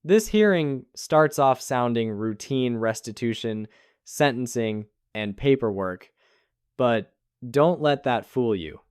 This hearing starts off sounding routine restitution, sentencing, and paperwork, but don't let that fool you.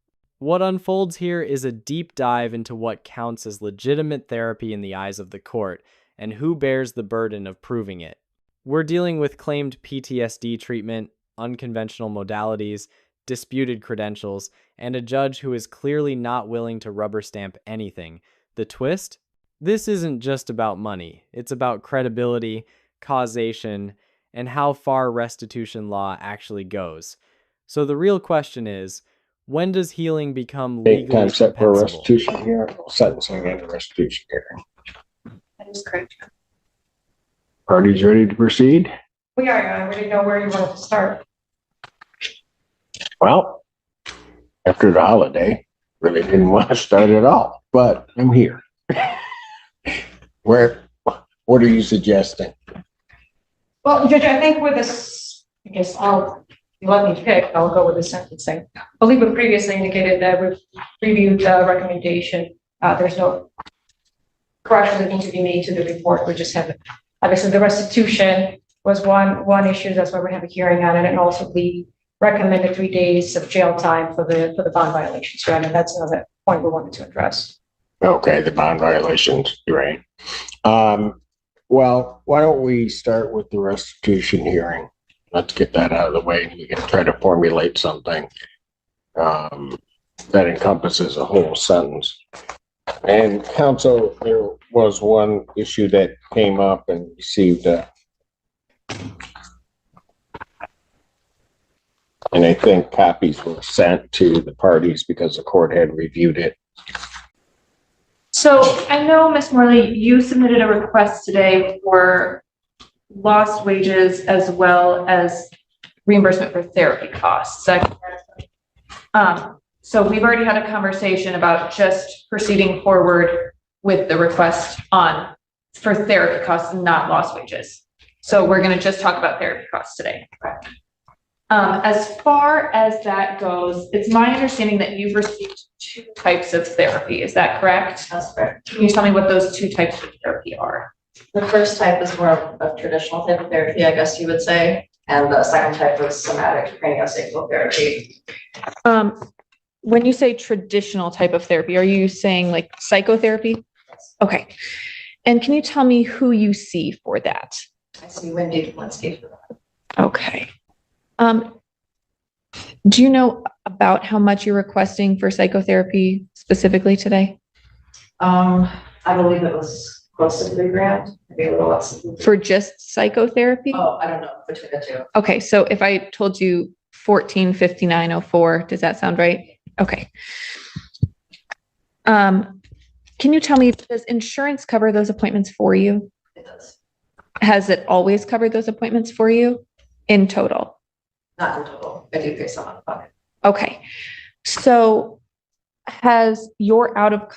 What unfolds here is a deep dive into what counts as legitimate therapy in the eyes of the court and who bears the burden of proving it. We're dealing with claimed PTSD treatment, unconventional modalities, disputed credentials, and a judge who is clearly not willing to rubber stamp anything. The twist? This isn't just about money. It's about credibility, causation, and how far restitution law actually goes. So the real question is, when does healing become legally Time set for compensable? restitution hearing, sentencing and a restitution hearing. That is correct. Parties ready to proceed? We are. I already know where you want to start. Well, after the holiday, really didn't want to start at all, but I'm here. What are you suggesting? Well, Judge, I think with this, I guess you let me pick, I'll go with the sentencing. I believe we previously indicated that we've reviewed the recommendation. There's no corrections that need to be made to the report. We just have, obviously, the restitution was one issue. That's why we have a hearing on it, and also the recommended 3 days of jail time for the bond violations. Right, and that's another point we wanted to address. Okay, the bond violations, right. Well, why don't we start with the restitution hearing? Let's get that out of the way, and we can try to formulate something that encompasses a whole sentence. And counsel, there was one issue that came up and received and I think copies were sent to the parties because the court had reviewed it. So I know, Ms. Morley, you submitted a request today for lost wages as well as reimbursement for therapy costs. So we've already had a conversation about just proceeding forward with the request for therapy costs and not lost wages. So we're going to just talk about therapy costs today. As far as that goes, it's my understanding that you've received 2 types of therapy. Is that correct? That's correct. Can you tell me what those 2 types of therapy are? The first type is more of traditional type of therapy, I guess you would say. And the second type is somatic craniosacral therapy. When you say traditional type of therapy, are you saying like psychotherapy? Yes. Okay. And can you tell me who you see for that? I see Wendy Linsky for that. Okay. Do you know about how much you're requesting for psychotherapy specifically today? I believe it was close to $3,000, maybe a little less. For just psychotherapy? Oh, I don't know, between the two. Okay, so if I told you 145904, does that sound right? Okay. Can you tell me, does insurance cover those appointments for you? It does. Has it always covered those appointments for you in total? Not in total. I do pay some out of pocket. Okay. So has your out of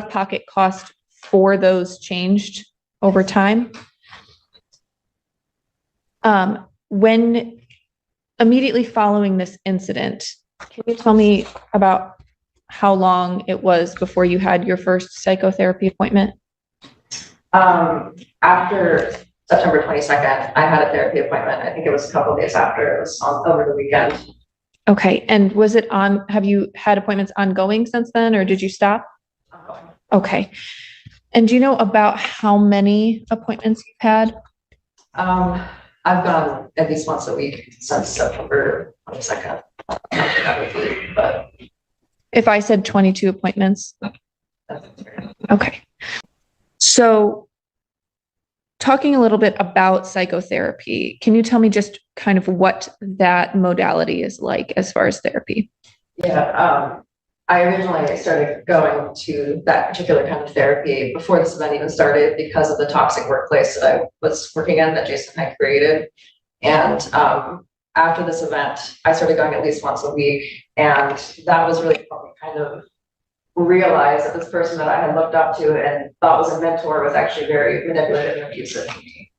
pocket cost for those changed over time? When immediately following this incident, can you tell me about how long it was before you had your first psychotherapy appointment? After September 22nd, I had a therapy appointment. I think it was a couple of days after. It was over the weekend. Okay. And was it have you had appointments ongoing since then, or did you stop? Ongoing. Okay. And do you know about how many appointments you've had? I've gone at least once a week since September 22nd. But If I said 22 appointments? Okay. So talking a little bit about psychotherapy, can you tell me just kind of what that modality is like as far as therapy? Yeah, I originally started going to that particular kind of therapy before this event even started because of the toxic workplace that I was working in that Jason had created. And after this event, I started going at least once a week. And that was really what me kind of realize that this person that I had looked up to and thought was a mentor was actually very manipulative and abusive to me.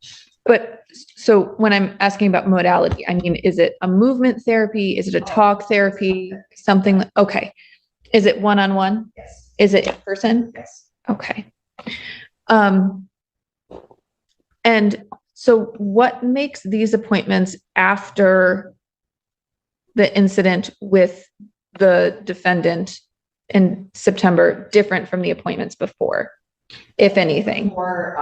But so when I'm asking about modality, I mean, is it a movement therapy? Is it a talk therapy? Something? Okay. Is it one-on-one? Yes. Is it in person? Yes. Okay. And so what makes these appointments after the incident with the defendant in September different from the appointments before, if anything? Or,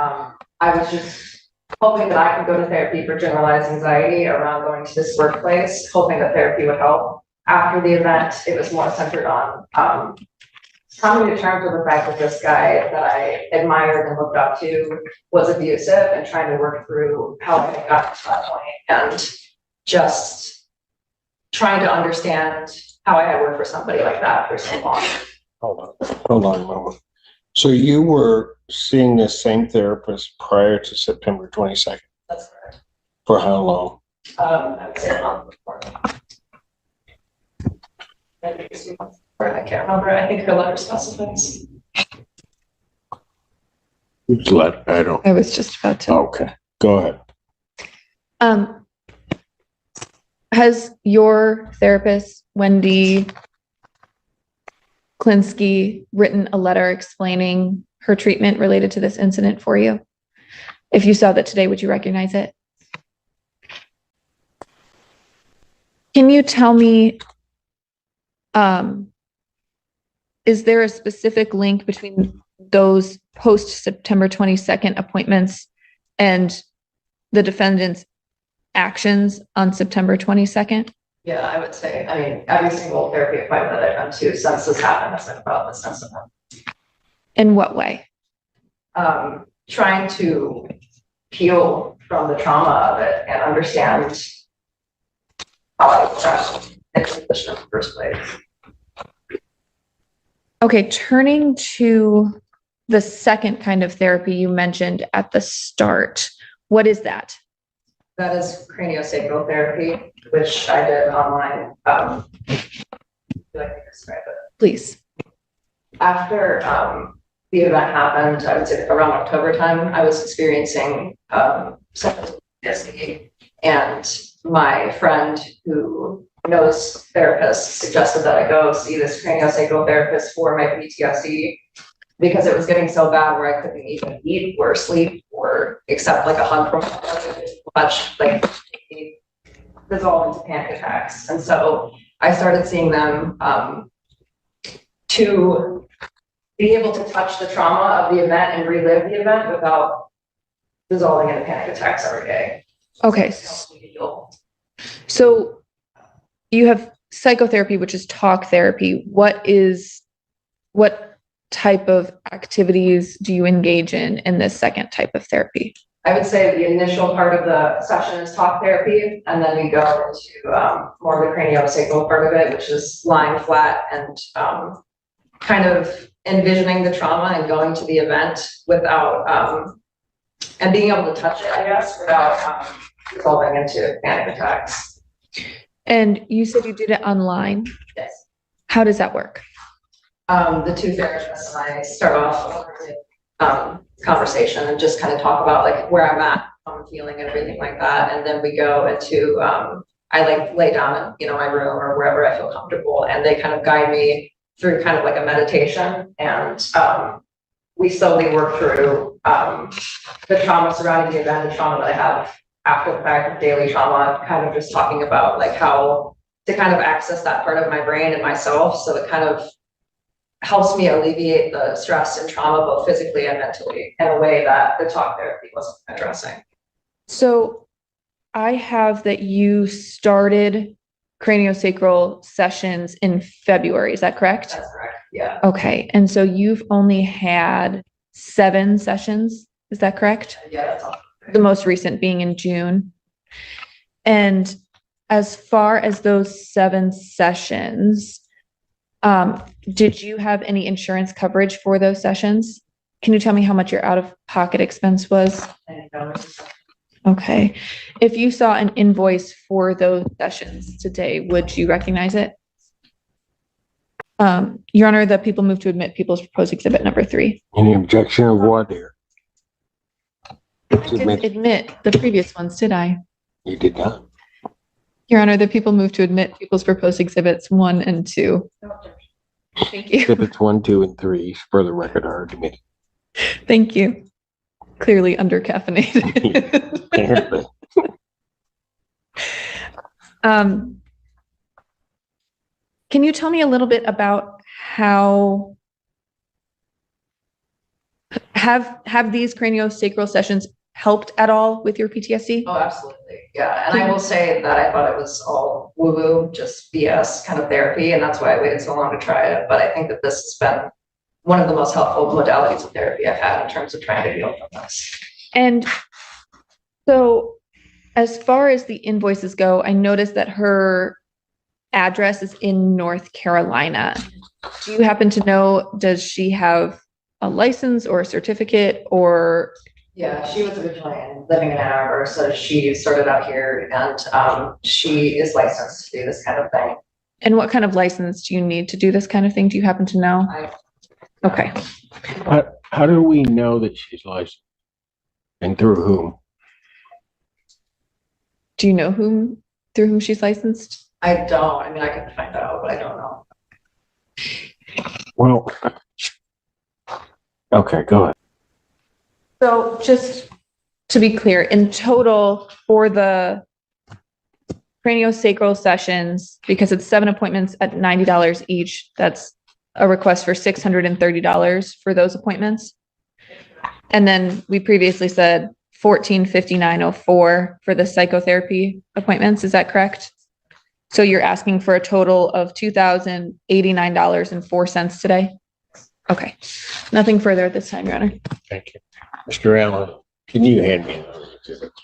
I was just hoping that I could go to therapy for generalized anxiety around going to this workplace, hoping that therapy would help. After the event, it was more centered on, coming to terms with the fact that this guy that I admired and looked up to was abusive, and trying to work through how I had gotten to that point, and just trying to understand how I had worked for somebody like that for so long. Hold on a moment. So you were seeing this same therapist prior to September 22nd? That's correct. For how long? I would say a month before. I can't remember. I think her letter specifies. I don't. I was just about to. Okay, go ahead. Has your therapist, Wendy Klinsky, written a letter explaining her treatment related to this incident for you? If you saw that today, would you recognize it? Can you tell me, is there a specific link between those post-September 22nd appointments and the defendant's actions on September 22nd? Yeah, I would say, I mean, every single therapy appointment that I've been to since this happened has been about this incident. In what way? Trying to heal from the trauma of it and understand how I was in the first place. Okay, turning to the second kind of therapy you mentioned at the start, what is that? That is craniosacral therapy, which I did online. Would you like me to describe it? Please. After the event happened, I would say around October time, I was experiencing symptoms of Ptsd, and my friend who knows therapists suggested that I go see this craniosacral therapist for my PTSD, because it was getting so bad where I couldn't even eat or sleep or accept like a hug from much, like dissolve into panic attacks. And so I started seeing them to be able to touch the trauma of the event and relive the event without dissolving into panic attacks every day. Okay. So you have psychotherapy, which is talk therapy. What type of activities do you engage in this second type of therapy? I would say the initial part of the session is talk therapy, and then we go into more of the craniosacral part of it, which is lying flat and kind of envisioning the trauma and going to the event without and being able to touch it, I guess, without dissolving into panic attacks. And you said you did it online? Yes. How does that work? The two therapists and I start off with conversation and just kind of talk about like where I'm at, how I'm feeling and everything like that. And then we go into, I like lay down in, my room or wherever I feel comfortable, and they kind of guide me through kind of like a meditation. And we slowly work through the trauma surrounding the event, the trauma that I have after the fact, daily trauma, kind of just talking about like how to kind of access that part of my brain and myself. So it kind of helps me alleviate the stress and trauma, both physically and mentally, in a way that the talk therapy wasn't addressing. So I have that you started craniosacral sessions in February. Is that correct? That's correct. Yeah. Okay. And so you've only had 7 sessions. Is that correct? Yeah, that's all. The most recent being in June. And as far as those 7 sessions, did you have any insurance coverage for those sessions? Can you tell me how much your out-of-pocket expense was? Okay. If you saw an invoice for those sessions today, would you recognize it? Your Honor, the people move to admit people's proposed exhibit number 3. Any objection of what here? I didn't admit the previous ones, did I? You did not. Your Honor, the people move to admit people's proposed exhibits 1 and 2. Thank you. Exhibits 1, 2, and 3 for the record are admitted. Thank you. Clearly under-caffeinated. Apparently. Can you tell me a little bit about how have these craniosacral sessions helped at all with your PTSD? Oh, absolutely. Yeah. And I will say that I thought it was all woo-woo, just BS kind of therapy. And that's why I waited so long to try it. But I think that this has been one of the most helpful modalities of therapy I've had in terms of trying to heal from this. And so as far as the invoices go, I noticed that her address is in North Carolina. Do you happen to know, does she have a license or a certificate or? Yeah, she was originally living in Ann Arbor, so she started out here, and she is licensed to do this kind of thing. And what kind of license do you need to do this kind of thing? Do you happen to know? Okay. How do we know that she's licensed? And through whom? Do you know through whom she's licensed? I don't. I mean, I can find out, but I don't know. Well, okay, go ahead. So just to be clear, in total for the craniosacral sessions, because it's 7 appointments at $90 each, that's a request for $630 for those appointments. And then we previously said $1,459.04 for the psychotherapy appointments. Is that correct? So you're asking for a total of $2,089.04 today? Okay. Nothing further at this time, Your Honor. Thank you. Mr. Allen, can you hand me those exhibits?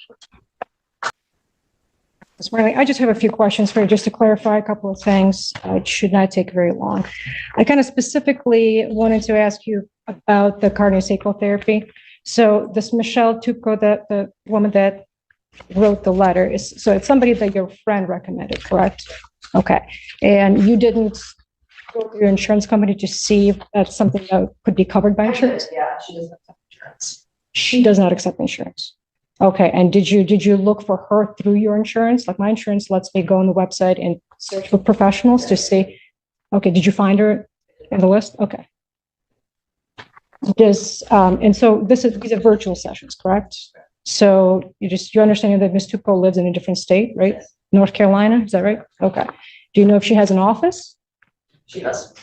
Ms. Marley, I just have a few questions for you, just to clarify a couple of things. It should not take very long. I kind of specifically wanted to ask you about the craniosacral therapy. So this Michelle Tupko, the woman that wrote the letter, so it's somebody that your friend recommended, correct? Okay. And you didn't go to your insurance company to see if that's something that could be covered by insurance? Yeah, she doesn't accept insurance. She does not accept insurance. Okay. And did you look for her through your insurance? Like my insurance lets me go on the website and search for professionals to see. Okay. Did you find her in the list? Okay. And so these are virtual sessions, correct? So you understand that Ms. Tupko lives in a different state, right? Yes. North Carolina, is that right? Okay. Do you know if she has an office? She does.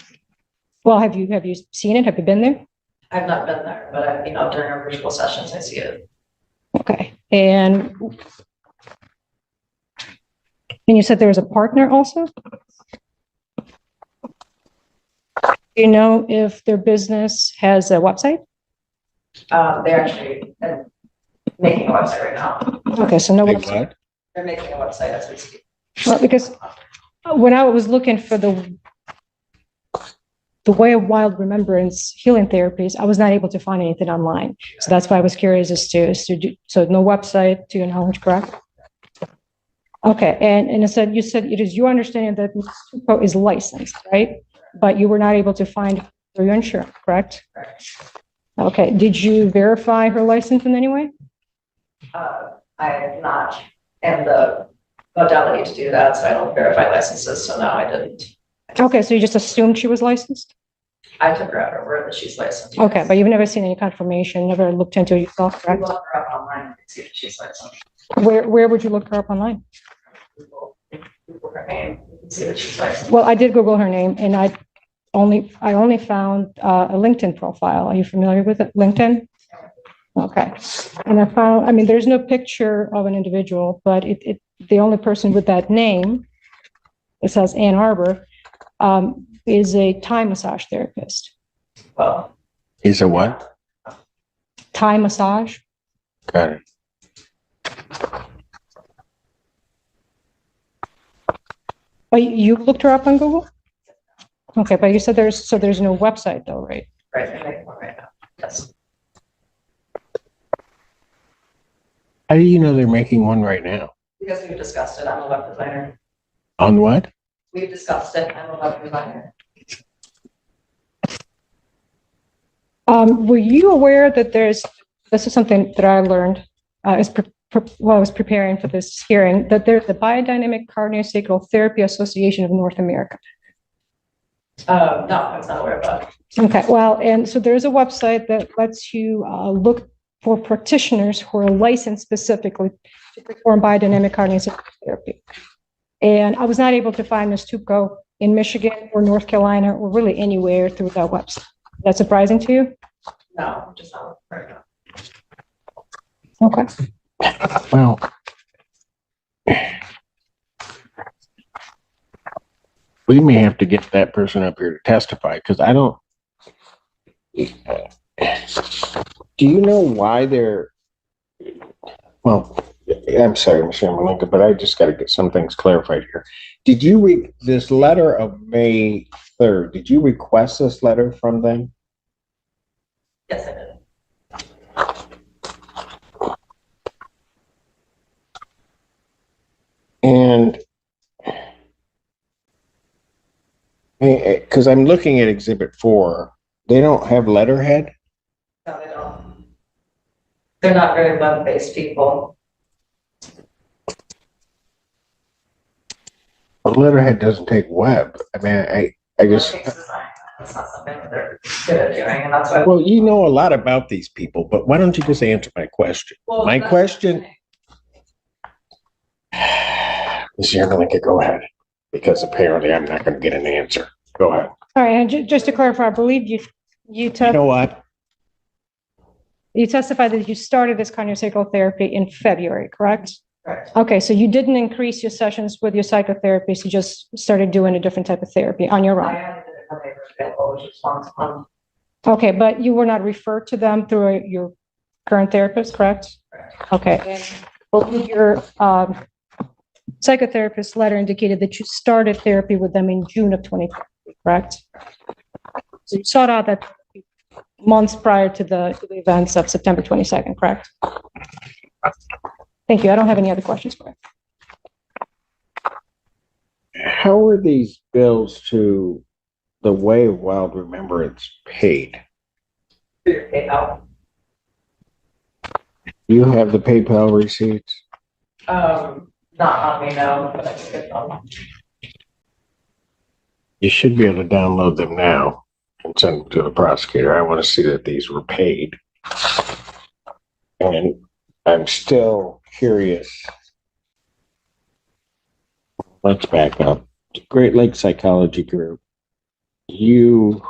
Well, have you seen it? Have you been there? I've not been there, but I've, during our virtual sessions, I see it. Okay. And you said there was a partner also? Do you know if their business has a website? They're actually making a website right now. Okay, so no Like website. what? They're making a website as we speak. Well, because when I was looking for the way of wild remembrance healing therapies, I was not able to find anything online. So that's why I was curious so no website to your knowledge, correct? Okay, and you said it is your understanding that Ms. Tupko is licensed, right? But you were not able to find through your insurance, correct? Correct. Okay, did you verify her license in any way? I am not in the modality to do that, so I don't verify licenses, so no, I didn't. Okay, so you just assumed she was licensed? I took her at her word that she's licensed. Okay, but you've never seen any confirmation, never looked into it yourself, You correct? look her up online and see if she's licensed. Where would you look her up online? Google her name, you can see that she's licensed. Well, I did Google her name and I only found a LinkedIn profile. Are you familiar with it? LinkedIn? Okay. And I found, there's no picture of an individual, but the only person with that name, it says Ann Arbor, is a Thai massage therapist. Well, He's a what? Thai massage. Got it. Oh, you looked her up on Google? Okay, but you said there's no website though, right? right, they're making one right now. Yes. How do you know they're making one right now? Because we've discussed it. I'm a web designer. On what? We've discussed it. I'm a web designer. Were you aware that this is something that I learned while I was preparing for this hearing, that there's the Biodynamic Craniosacral Therapy Association of North America? No, I was not aware of that. Okay, well, and so there's a website that lets you look for practitioners who are licensed specifically to perform biodynamic craniosacral therapy. And I was not able to find Ms. Tupko in Michigan or North Carolina or really anywhere through that website. Is that surprising to you? No, just not right now. Okay. Well, we may have to get that person up here to testify because I don't. Do you know why they're? Well, I'm sorry, Mr. Malinka, but I just got to get some things clarified here. Did you read this letter of May 3rd? Did you request this letter from them? Yes, I did. And because I'm looking at Exhibit 4, they don't have letterhead. No, they don't. They're not very web-based people. A letterhead doesn't take web. I mean, I just. It takes design. That's not something that they're good at doing, and that's why. Well, you know a lot about these people, but why don't you just answer my question? Well, My that's question. the thing. Ms. Yermalinka, go ahead, because apparently I'm not going to get an answer. Go ahead. All right, and just to clarify, I believe you You know what? you testified that you started this craniosacral therapy in February, correct? Correct. Okay, so you didn't increase your sessions with your psychotherapist, you just started doing a different type of therapy on your I own. added it when they were available, which was once a month. Okay, but you were not referred to them through your current therapist, correct? Correct. Okay, and I believe your psychotherapist letter indicated that you started therapy with them in June of 2020, correct? So you sought out that months prior to the events of September 22nd, correct? Thank you. I don't have any other questions for you. How are these bills to the Way of Wild Remembrance paid? Through your PayPal. You have the PayPal receipts? Not on me, no, but I can get them. You should be able to download them now and send them to the prosecutor. I want to see that these were paid. And I'm still curious. Let's back up. Great Lakes Psychology Group. You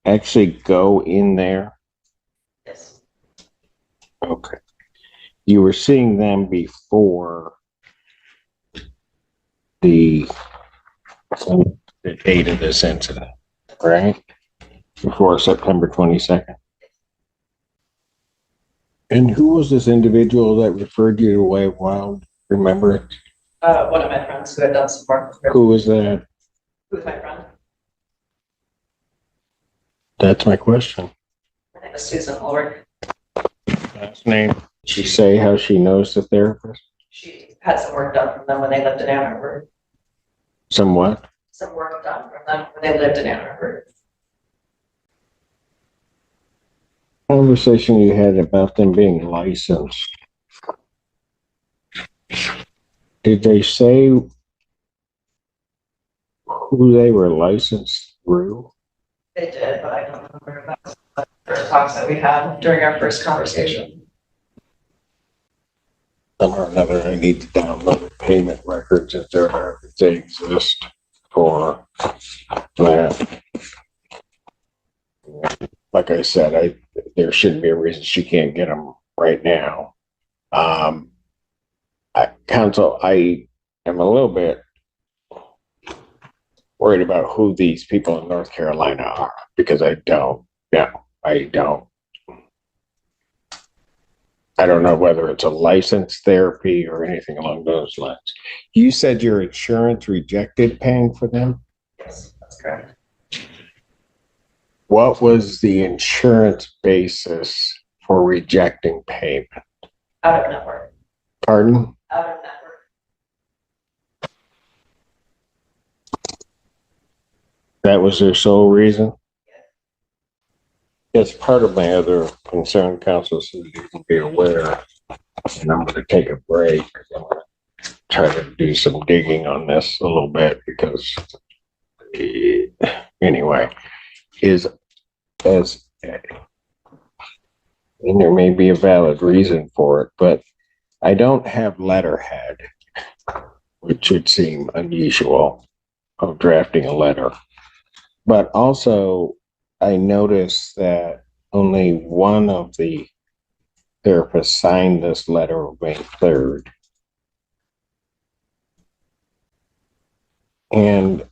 actually go in there? Yes. Okay. You were seeing them before the date of this incident, right? Before September 22nd. And who was this individual that referred you to Way of Wild? Remember it? One of my friends who had done some work. Who was that? Who's my friend? That's my question. Her name is Susan Ulrich. Last name. Did she say how she knows the therapist? She had some work done from them when they lived in Ann Arbor. Somewhat. Some work done from them when they lived in Ann Arbor. Conversation you had about them being licensed. Did they say who they were licensed through? They did, but I don't remember if that was the first talks that we had during our first conversation. Somehow or another, I need to download the payment records if they exist for that. Like I said, there shouldn't be a reason she can't get them right now. Counsel, I am a little bit worried about who these people in North Carolina are because I don't know whether it's a licensed therapy or anything along those lines. You said your insurance rejected paying for them? Yes, that's correct. What was the insurance basis for rejecting payment? Out of network. Pardon? Out of network. That was their sole reason? It's part of my other concern, counsel, so that you can be aware. And I'm going to take a break. I'm going to try to do some digging on this a little bit because, anyway, and there may be a valid reason for it, but I don't have letterhead, which would seem unusual of drafting a letter. But also, I noticed that only one of the therapists signed this letter of May 3rd. And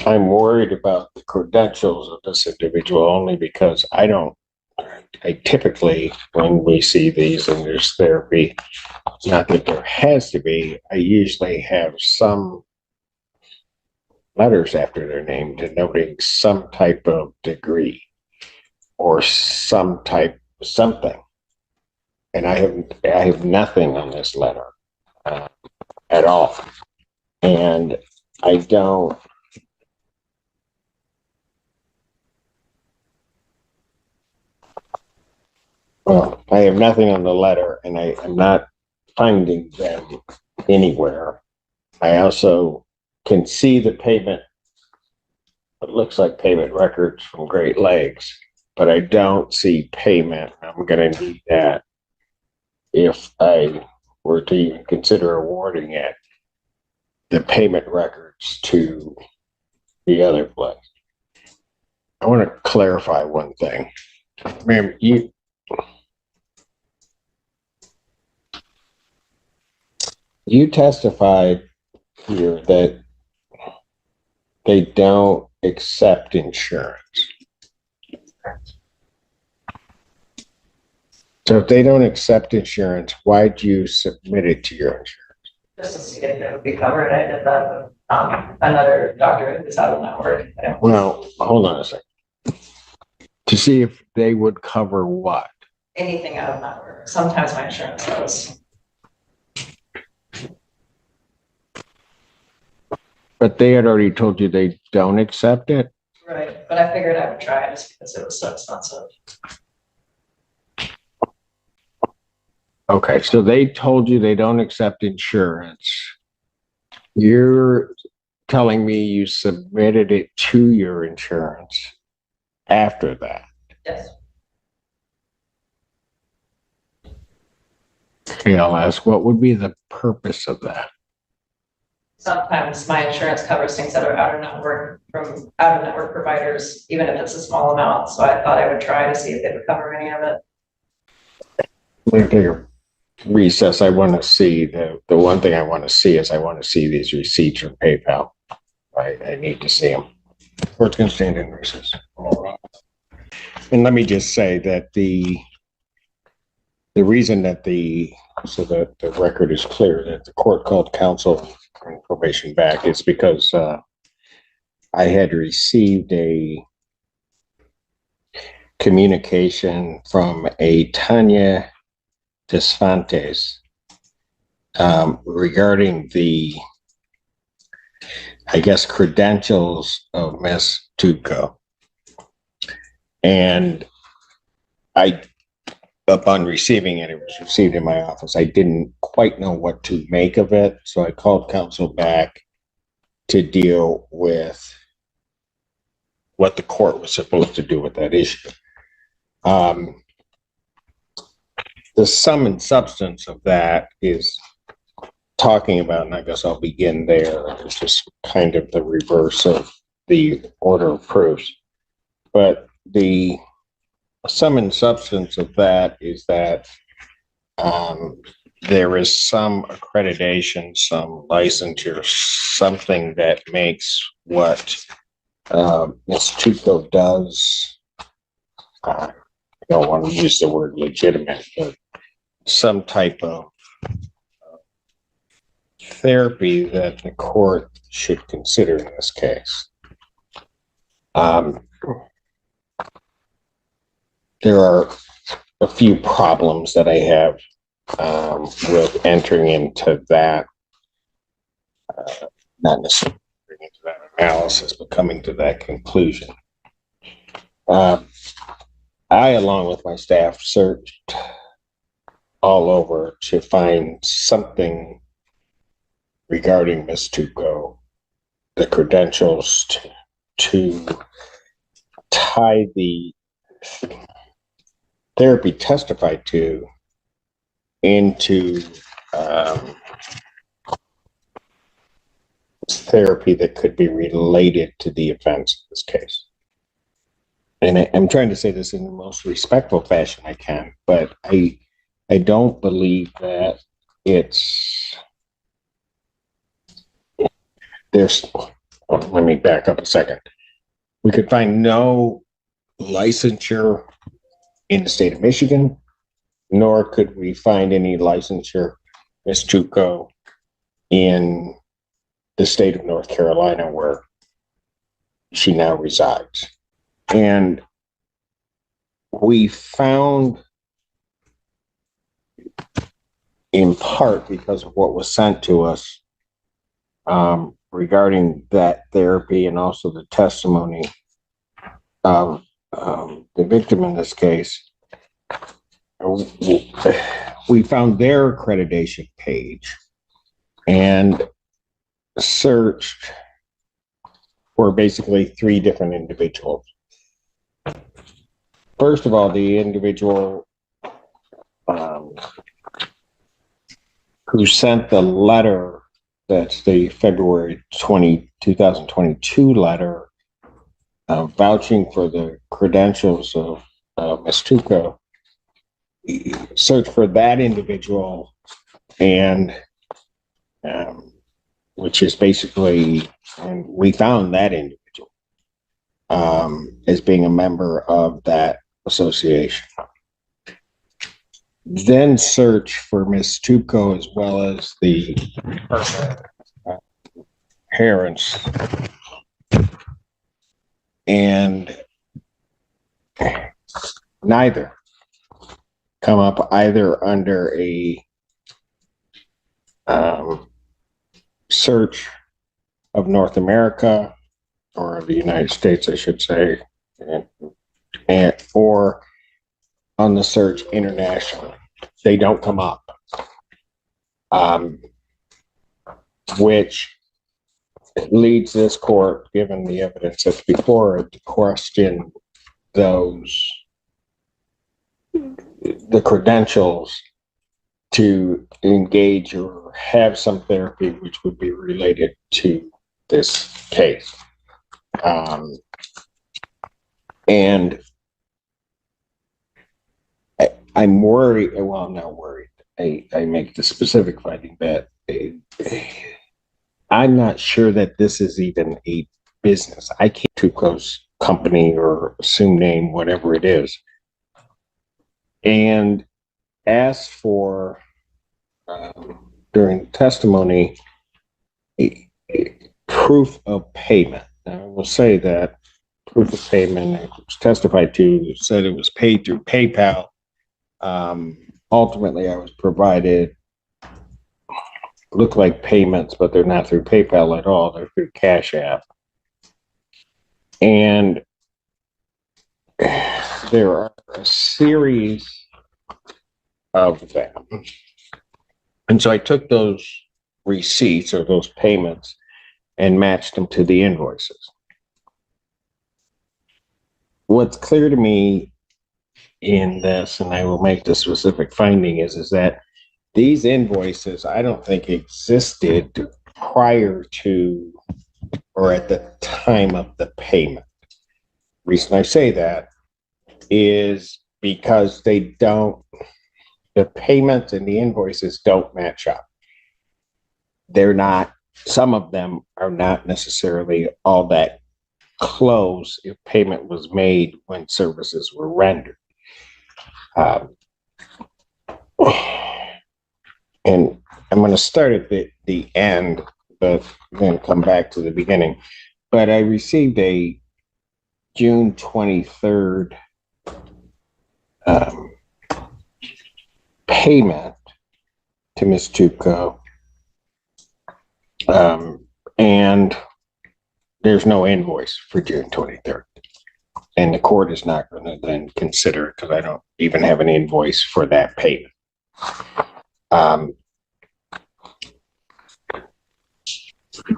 I'm worried about the credentials of this individual only because I typically, when we see these in this therapy, not that there has to be, I usually have some letters after their name denoting some type of degree or something. And I have nothing on this letter at all. And I don't. Well, I have nothing on the letter, and I am not finding them anywhere. I also can see the payment. It looks like payment records from Great Lakes, but I don't see payment. I'm going to need that if I were to even consider awarding it, the payment records to the other place. I want to clarify one thing. Ma'am, you testified here that they don't accept insurance. So if they don't accept insurance, why'd you submit it to your insurance? Just to see if it would be covered. I did that with another doctor who's out of network. Well, hold on a second. To see if they would cover what? Anything out of network. Sometimes my insurance does. But they had already told you they don't accept it? Right, but I figured I would try just because it was so expensive. Okay, so they told you they don't accept insurance. You're telling me you submitted it to your insurance after that? Yes. Okay, I'll ask, what would be the purpose of that? Sometimes my insurance covers things that are out of network from out of network providers, even if it's a small amount. So I thought I would try to see if they would cover any of it. We're going to take a recess. I want to see the one thing I want to see is I want to see these receipts from PayPal. I need to see them. Court's going to stand in recess. And let me just say that the reason that so that the record is clear that the court called counsel information back is because I had received a communication from a Tanya Desfantes regarding the, I guess, credentials of Miss Tuco. And upon receiving it, it was received in my office. I didn't quite know what to make of it, so I called counsel back to deal with what the court was supposed to do with that issue. The sum and substance of that is talking about, and I guess I'll begin there. It's just kind of the reverse of the order of proofs. But the sum and substance of that is that there is some accreditation, some licensure, something that makes what Ms. Tuco does, I don't want to use the word legitimate, but some type of therapy that the court should consider in this case. There are a few problems that I have with entering into that, not necessarily into that analysis, but coming to that conclusion. I, along with my staff, searched all over to find something regarding Ms. Tuco, the credentials to tie the therapy testified to into therapy that could be related to the offense in this case. And I'm trying to say this in the most respectful fashion I can, but I don't believe that let me back up a second. We could find no licensure in the state of Michigan, nor could we find any licensure, Ms. Tuco, in the state of North Carolina, where she now resides. And we found, in part because of what was sent to us regarding that therapy and also the testimony of the victim in this case, we found their accreditation page and searched for basically 3 different individuals. First of all, the individual who sent the letter, that's the February 2022 letter, vouching for the credentials of Ms. Tuco, searched for that individual, and which is basically, and we found that individual as being a member of that association. Then search for Ms. Tuco as well as the parents, and neither come up either under a search of North America, or of the United States, I should say, or on the search internationally. They don't come up, which leads this court, given the evidence that's before it, to question the credentials to engage or have some therapy which would be related to this case. And I'm worried, well, I'm not worried. I make the specific finding that I'm not sure that this is even a business. I can't Tuco's company or assume name, whatever it is, and asked for, during testimony, a proof of payment. Now, I will say that proof of payment, it was testified to, said it was paid through PayPal. Ultimately, I was provided, look like payments, but they're not through PayPal at all. They're through Cash App. And there are a series of them. And so I took those receipts or those payments and matched them to the invoices. What's clear to me in this, and I will make the specific finding, is that these invoices, I don't think existed prior to or at the time of the payment. Reason I say that is because the payments and the invoices don't match up. They're not, some of them are not necessarily all that close if payment was made when services were rendered. And I'm going to start at the end, but then come back to the beginning. But I received a June 23rd payment to Ms. Tuco, and there's no invoice for June 23rd. And the court is not going to then consider it because I don't even have an invoice for that payment.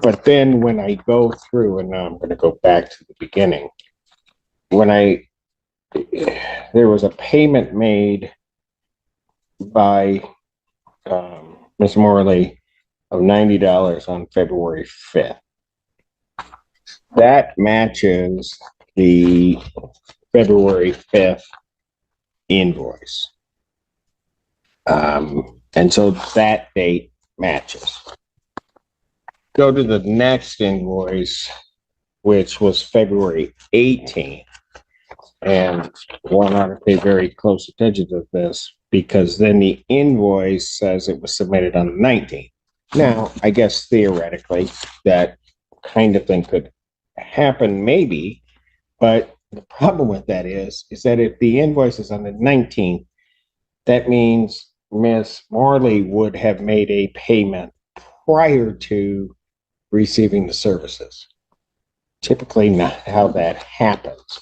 But then when I go through, and now I'm going to go back to the beginning, when I there was a payment made by Ms. Morley of $90 on February 5th. That matches the February 5th invoice. And so that date matches. Go to the next invoice, which was February 18th. And one ought to pay very close attention to this, because then the invoice says it was submitted on the 19th. Now, I guess theoretically that kind of thing could happen, maybe, but the problem with that is that if the invoice is on the 19th, that means Ms. Morley would have made a payment prior to receiving the services. Typically not how that happens.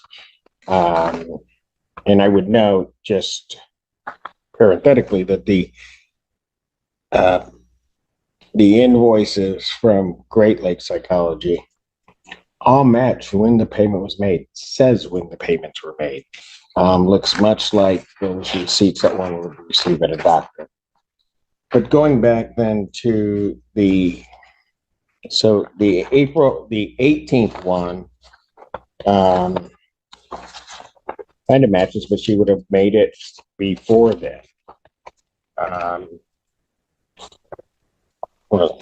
And I would note, just parenthetically, that the invoices from Great Lakes Psychology all match when the payment was made. It says when the payments were made. Looks much like those receipts that one would receive at a doctor. But going back then to the 18th one, kind of matches, but she would have made it before then. Well,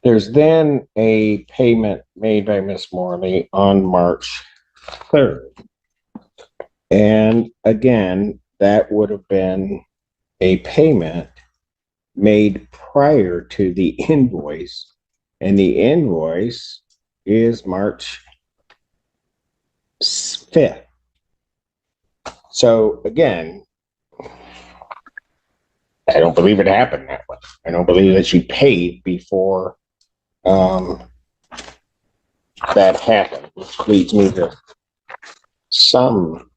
there's then a payment made by Miss Morley on March 3rd. And again, that would have been a payment made prior to the invoice. And the invoice is March 5th. So again, I don't believe it happened that way. I don't believe that she paid before that happened, which leads me to some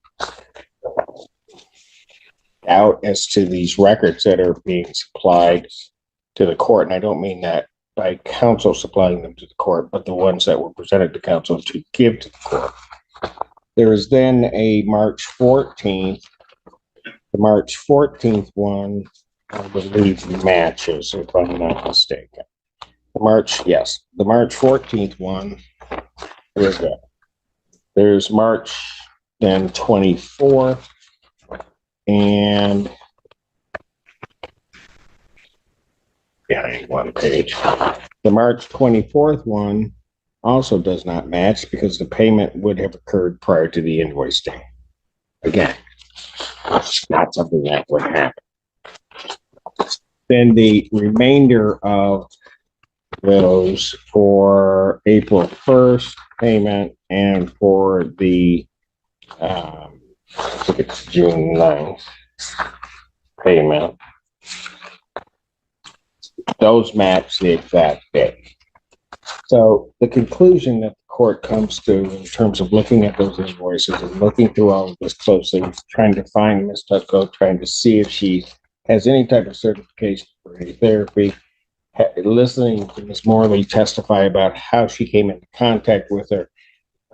doubt as to these records that are being supplied to the court. And I don't mean that by counsel supplying them to the court, but the ones that were presented to counsel to give to the court. There is then a March 14th. The March 14th one, I believe, matches, if I'm not mistaken. The March 14th one, where's that? There's March then 24th, and behind one page. The March 24th one also does not match because the payment would have occurred prior to the invoice date. Again, it's not something that would happen. Then the remainder of those for April 1st payment and for the I think it's June 9th payment, those match the exact date. So the conclusion that the court comes to in terms of looking at those invoices and looking through all of this closely, trying to find Ms. Tutko, trying to see if she has any type of certification for any therapy, listening to Ms. Morley testify about how she came into contact with her.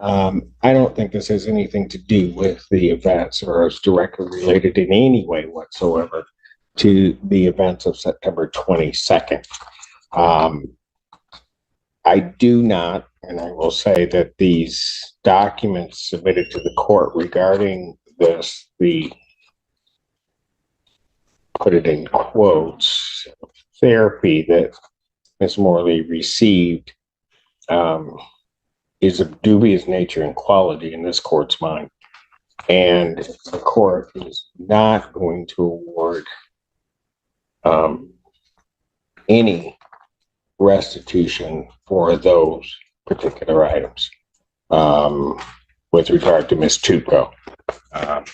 I don't think this has anything to do with the events or is directly related in any way whatsoever to the events of September 22nd. I do not, and I will say that these documents submitted to the court regarding this, the, put it in quotes, therapy that Ms. Morley received is of dubious nature and quality in this court's mind. And the court is not going to award any restitution for those particular items with regard to Ms. Tutko.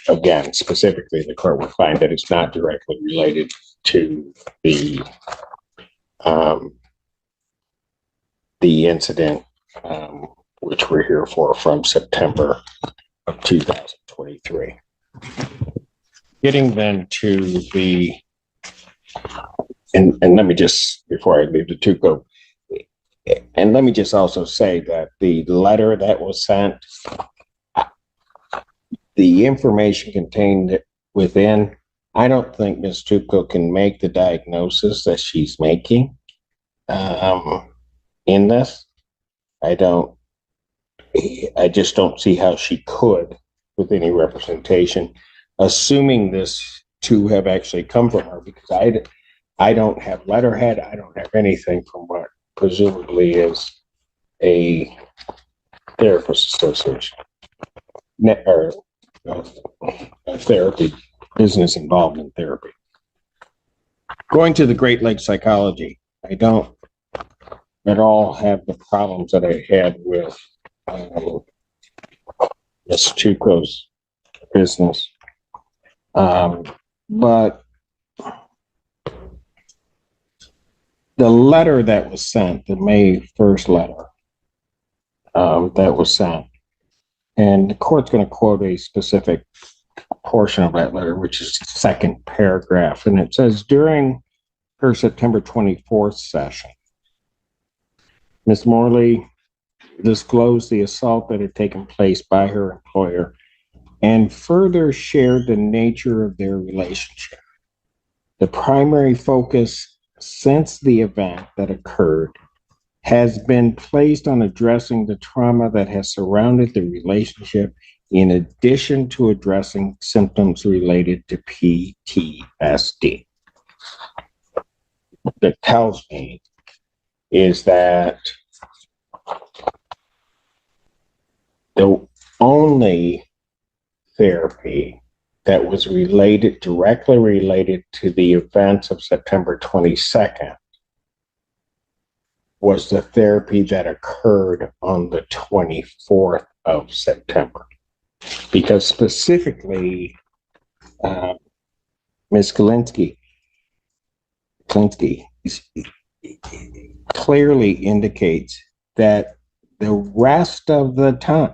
Again, specifically, the court will find that it's not directly related to the incident which we're here for from September of 2023. Getting then to the, and let me just, before I leave the Tutko, and let me just also say that the letter that was sent, the information contained within, I don't think Ms. Tupko can make the diagnosis that she's making in this. I just don't see how she could with any representation, assuming this to have actually come from her, because I don't have letterhead, I don't have anything from what presumably is a therapist association, or a therapy, business involved in therapy. Going to the Great Lakes psychology, I don't at all have the problems that I had with Ms. Chuko's business. But the letter that was sent, the May 1st letter that was sent, and the court's going to quote a specific portion of that letter, which is the second paragraph, and it says, during her September 24th session, Ms. Morley disclosed the assault that had taken place by her employer and further shared the nature of their relationship. The primary focus since the event that occurred has been placed on addressing the trauma that has surrounded the relationship, in addition to addressing symptoms related to PTSD. What that tells me is that the only therapy that was directly related to the events of September 22nd was the therapy that occurred on the 24th of September. Because specifically, Ms. Klinsky clearly indicates that the rest of the time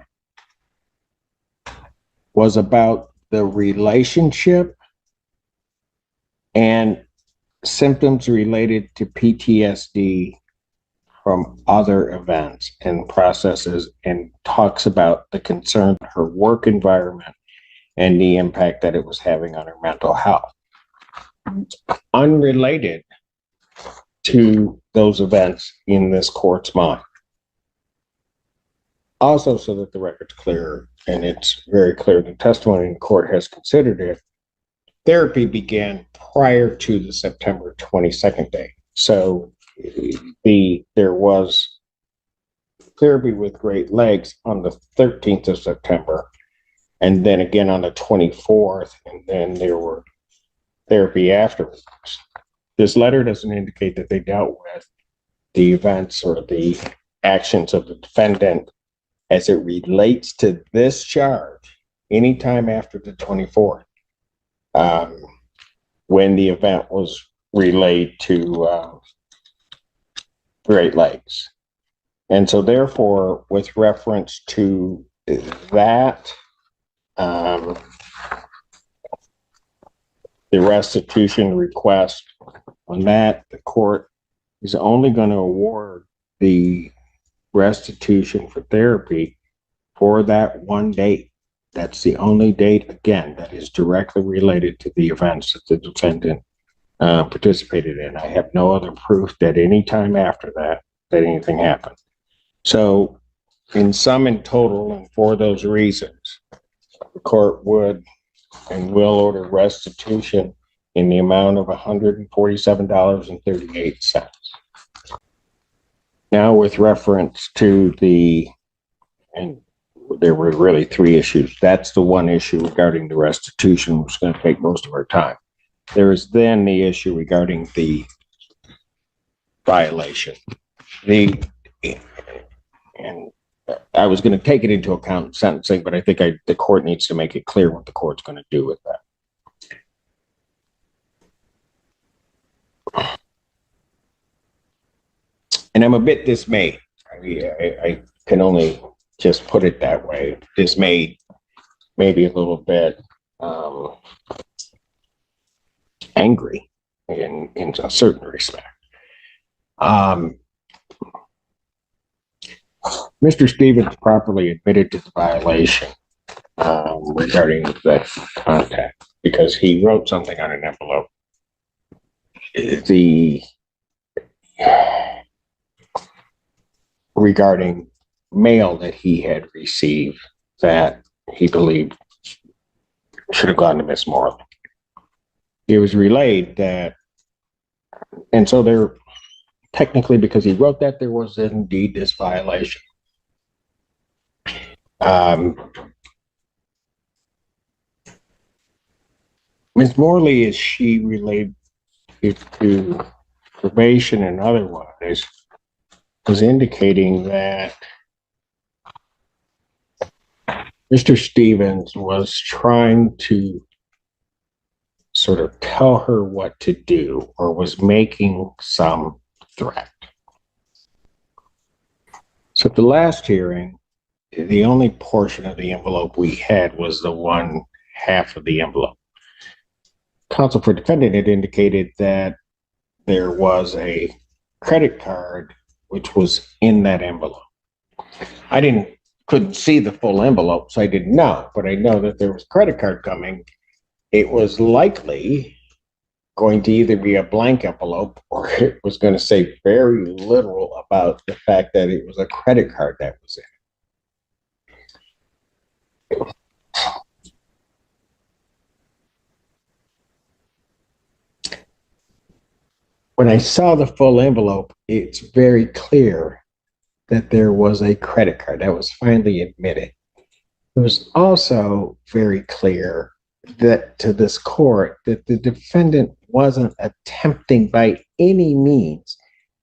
was about the relationship and symptoms related to PTSD from other events and processes, and talks about the concern of her work environment and the impact that it was having on her mental health. Unrelated to those events in this court's mind. Also, so that the record's clear, and it's very clear the testimony in court has considered it, therapy began prior to the September 22nd date. So there was therapy with Great Lakes on the 13th of September, and then again on the 24th, and then there were therapy afterwards. This letter doesn't indicate that they dealt with the events or the actions of the defendant as it relates to this charge anytime after the 24th, when the event was relayed to Great Lakes. And so therefore, with reference to that, the restitution request on that, the court is only going to award the restitution for therapy for that one date. That's the only date, again, that is directly related to the events that the defendant participated in. I have no other proof that any time after that anything happened. So in sum and total, and for those reasons, the court would and will order restitution in the amount of $147.38. Now, with reference to and there were really three issues. That's the one issue regarding the restitution, which is going to take most of our time. There is then the issue regarding the violation. And I was going to take it into account in sentencing, but I think the court needs to make it clear what the court's going to do with that. And I'm a bit dismayed. I can only just put it that way. Dismayed, maybe a little bit angry in a certain respect. Mr. Stevens properly admitted to the violation regarding that contact, because he wrote something on an envelope. Regarding mail that he had received that he believed should have gone to Miss Morley. It was relayed that, and so there, technically, because he wrote that, there was indeed this violation. Ms. Morley, as she relayed it to probation and otherwise, was indicating that Mr. Stevens was trying to sort of tell her what to do, or was making some threat. So at the last hearing, the only portion of the envelope we had was the one half of the envelope. Counsel for defendant had indicated that there was a credit card which was in that envelope. I couldn't see the full envelope, so I didn't know, but I know that there was a credit card coming. It was likely going to either be a blank envelope, or it was going to say very little about the fact that it was a credit card that was in. When I saw the full envelope, it's very clear that there was a credit card that was finally admitted. It was also very clear that to this court that the defendant wasn't attempting by any means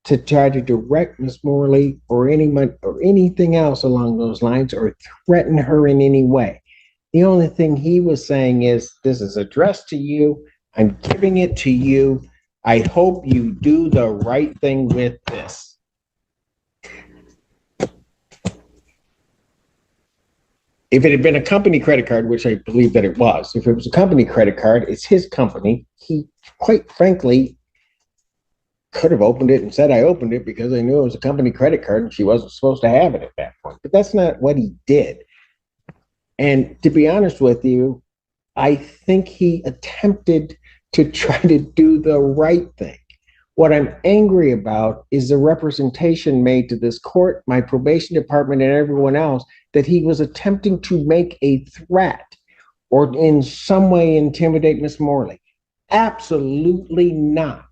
to try to direct Ms. Morley or anyone or anything else along those lines, or threaten her in any way. The only thing he was saying is, this is addressed to you. I'm giving it to you. I hope you do the right thing with this. If it had been a company credit card, which I believe that it was, if it was a company credit card, it's his company. He, quite frankly, could have opened it and said, I opened it because I knew it was a company credit card and she wasn't supposed to have it at that point. But that's not what he did. And to be honest with you, I think he attempted to try to do the right thing. What I'm angry about is the representation made to this court, my probation department, and everyone else, that he was attempting to make a threat or in some way intimidate Ms. Morley. Absolutely not.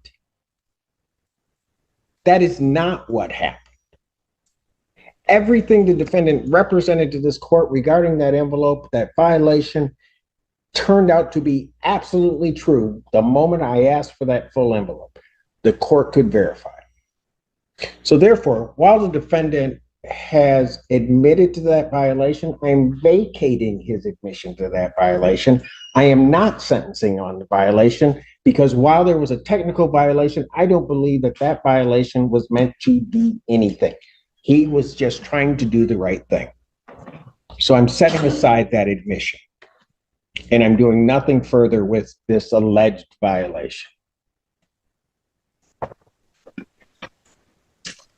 That is not what happened. Everything the defendant represented to this court regarding that envelope, that violation, turned out to be absolutely true the moment I asked for that full envelope. The court could verify. So therefore, while the defendant has admitted to that violation, I'm vacating his admission to that violation. I am not sentencing on the violation, because while there was a technical violation, I don't believe that that violation was meant to do anything. He was just trying to do the right thing. So I'm setting aside that admission, and I'm doing nothing further with this alleged violation.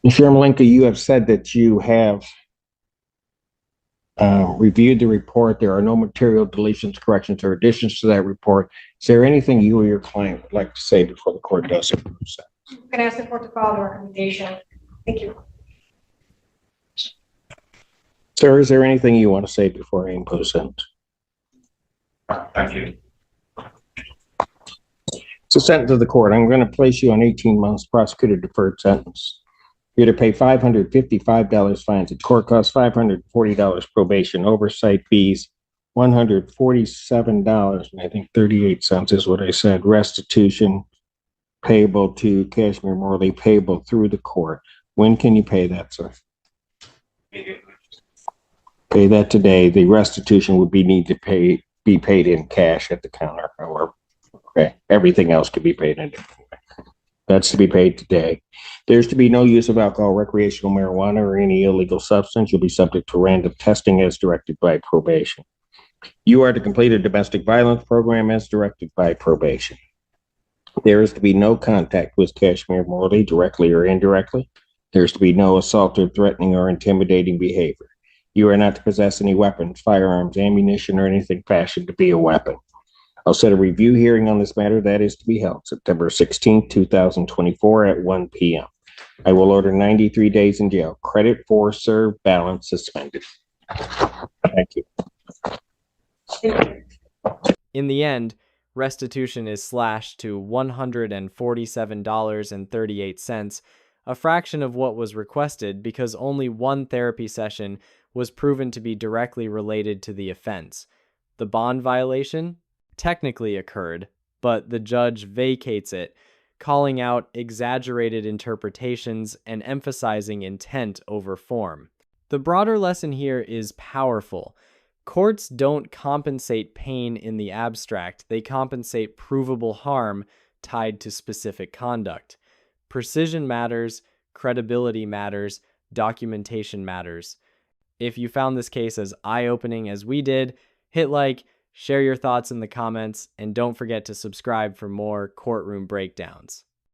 Ms. Yermolenko, you have said that you have reviewed the report. There are no material deletions, corrections, or additions to that report. Is there anything you or your client would like to say before the court does approve that? I'm going to ask the court to file the recommendation. Thank you. Sir, is there anything you want to say before I impose sentence? Thank you. It's a sentence of the court. I'm going to place you on 18 months prosecutor deferred sentence. You're to pay $555 fines and court costs, $540 probation, oversight fees, $147 and I think 38 cents is what I said, restitution payable to Kashmir Morley, payable through the court. When can you pay that, sir? Pay that today. The restitution would be paid in cash at the counter, or okay, everything else could be paid in. That's to be paid today. There's to be no use of alcohol, recreational marijuana, or any illegal substance. You'll be subject to random testing as directed by probation. You are to complete a domestic violence program as directed by probation. There is to be no contact with Kashmir Morley, directly or indirectly. There's to be no assault or threatening or intimidating behavior. You are not to possess any weapons, firearms, ammunition, or anything fashioned to be a weapon. I'll set a review hearing on this matter that is to be held September 16th, 2024 at 1 p.m. I will order 93 days in jail. Credit for served, balance suspended. Thank you. In the end, restitution is slashed to $147.38, a fraction of what was requested because only one therapy session was proven to be directly related to the offense. The bond violation technically occurred, but the judge vacates it, calling out exaggerated interpretations and emphasizing intent over form. The broader lesson here is powerful. Courts don't compensate pain in the abstract, they compensate provable harm tied to specific conduct. Precision matters, credibility matters, documentation matters. If you found this case as eye-opening as we did, hit like, share your thoughts in the comments, and don't forget to subscribe for more courtroom breakdowns.